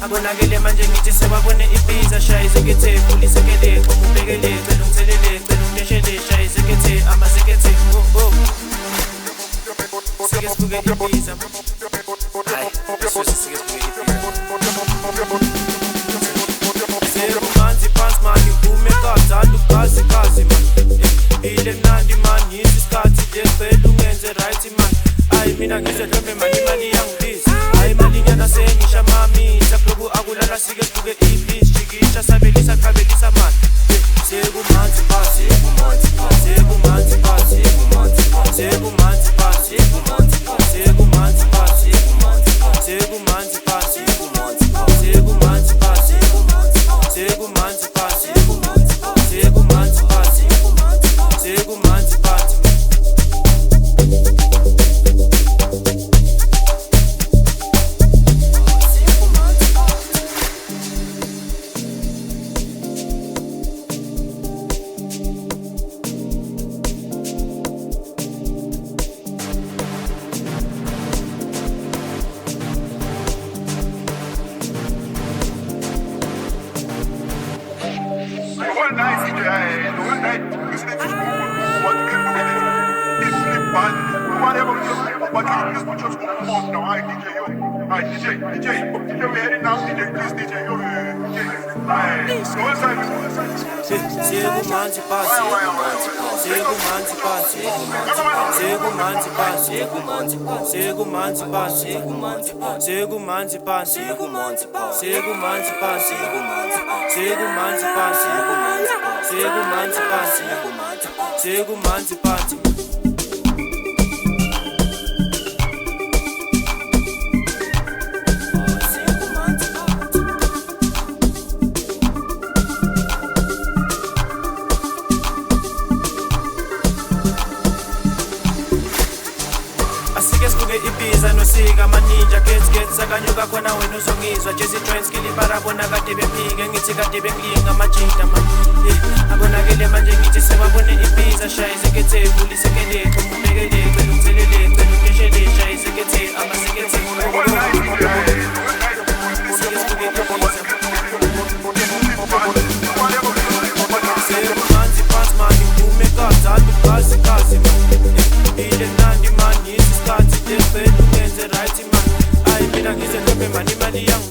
Abonakele manje ngithi sebabone ibiza shaye zekethe ulisekele ubhekele cela ungithelele cela ungishele shaye zekethe amazekethe sike sibuke ibiza hayi sike sibuke ibiza sekumanzi phansi mani kume kathanda ugazi gazi man ile mnandi man yithi isikhathi ngicela ungenze right man ayi mina ngizodlombe mani imali yangibiza hayi malinyana sengisha mami sakloku akulala sike sibuke ibisi jikisha sabelisa qabelisa man sekumanzi phansi sekumanzi phansi sekumanzi phansi sekumanzi phansi sekumanzi phansi sekumanzi phansi sekumanzi phansi sekumanzi phansi sekumanzi phansi sekumanzi phansi sekumanzi phansi sekumanzi phansi One night, one night, listening to what people get it. This sleep bad, whatever you do, but you just put your phone off now. I DJ, yo. I DJ, we heading now, DJ, please DJ, yo, DJ. Go inside. Sekumanzi phansi sekumanzi phansi sekumanzi phansi sekumanzi phansi sekumanzi phansi sekumanzi phansi sekumanzi phansi sekumanzi phansi sekumanzi phansi sekumanzi phansi asike sibuke ibiza nosika maninja gets sakanyuka khona wena uzongizwa jezi joints kiliparabona kade bephike ngithi kade bengilinga amajita man abonakele manje ngithi sebabone ibiza shaye zekethe ulisekele ubhekele cela ungithelele cela ungishele shaye zekethe amazekethe sike sibuke ibiza sekumanzi phansi mani kume kathanda ugazi gazi man ile mnandi man yithi isikhathi ngicela ungenze right man ayi mina ngizodlombe mani imali yangu